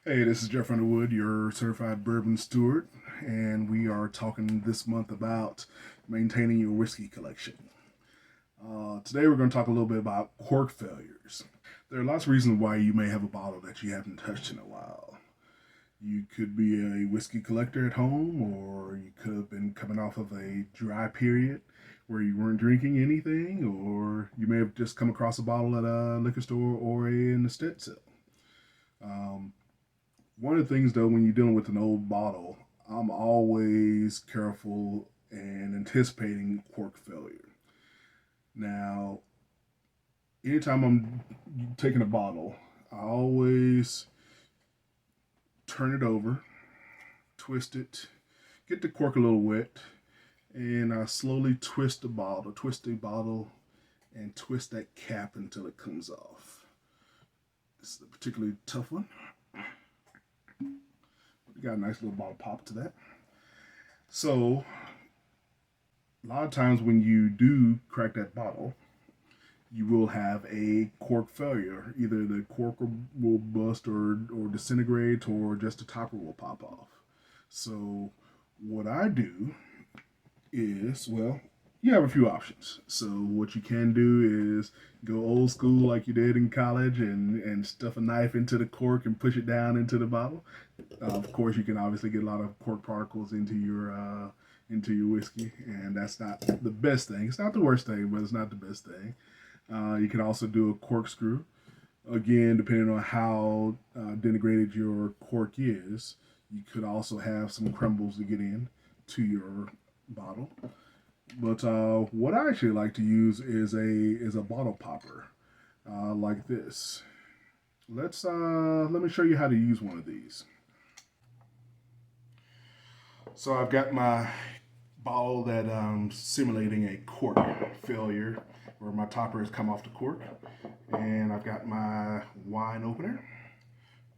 Hey, this is Jeff Underwood, your certified bourbon steward, and we are talking this month about maintaining your whiskey collection. Today, we're going to talk a little bit about cork failures. There are lots of reasons why you may have a bottle that you haven't touched in a while. You could be a whiskey collector at home, or you could have been coming off of a dry period where you weren't drinking anything, or you may have just come across a bottle at a liquor store or in a estate sale. Um, One of the things, though, when you're dealing with an old bottle, I'm always careful and anticipating cork failure. Now, anytime I'm taking a bottle, I always turn it over, twist it, get the cork a little wet, and I slowly twist the bottle, and twist that cap until it comes off. This is a particularly tough one. We got a nice little bottle pop to that. So, a lot of times when you do crack that bottle, you will have a cork failure. Either the cork will bust or disintegrate, or just the topper will pop off. So, what I do is, well, you have a few options. So, what you can do is go old school like you did in college and stuff a knife into the cork and push it down into the bottle. Of course, you can obviously get a lot of cork particles into your whiskey, and that's not the best thing. It's not the worst thing, but it's not the best thing. You can also do a corkscrew. Again, depending on how denigrated your cork is, you could also have some crumbles to get in to your bottle. But what I actually like to use is a bottle popper like this. Let me show you how to use one of these. So I've got my bottle that simulating a cork failure where my topper has come off the cork, and I've got my wine opener.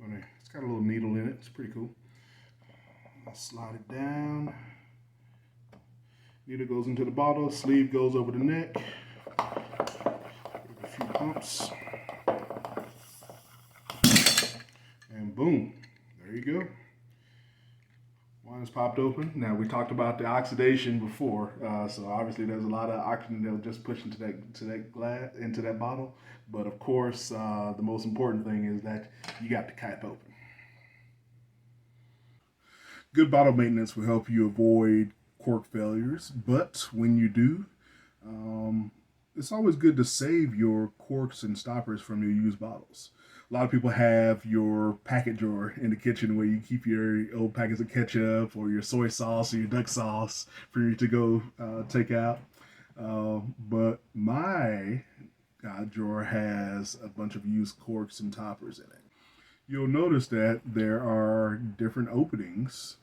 It's got a little needle in it. It's pretty cool. I'll slide it down. Needle goes into the bottle. Sleeve goes over the neck. Give a few pumps, and boom, there you go. One is popped open. Now we talked about the oxidation before, so obviously there's a lot of oxygen that will just push into that glass into that bottle. But of course, the most important thing is that you got the cap open. Good bottle maintenance will help you avoid cork failures, but when you do, it's always good to save your corks and stoppers from your used bottles. A lot of people have your packet drawer in the kitchen where you keep your old packets of ketchup or your soy sauce or your duck sauce for you to go take out. But my drawer has a bunch of used corks and toppers in it. You'll notice that there are different openings,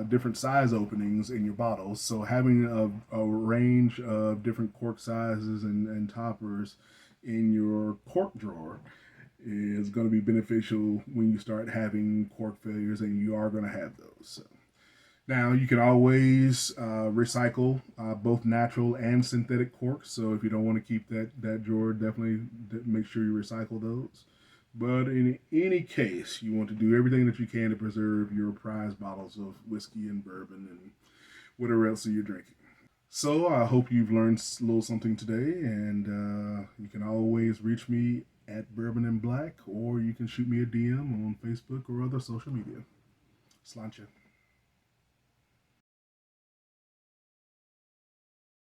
different size openings in your bottles. So having a range of different cork sizes and toppers in your cork drawer is going to be beneficial when you start having cork failures, and you are going to have those. So, now you can always recycle both natural and synthetic corks. So if you don't want to keep that drawer, definitely make sure you recycle those. But in any case, you want to do everything that you can to preserve your prized bottles of whiskey and bourbon and whatever else you're drinking. So I hope you've learned a little something today, and you can always reach me at Bourbon and Black, or you can shoot me a DM on Facebook or other social media. Sláinte.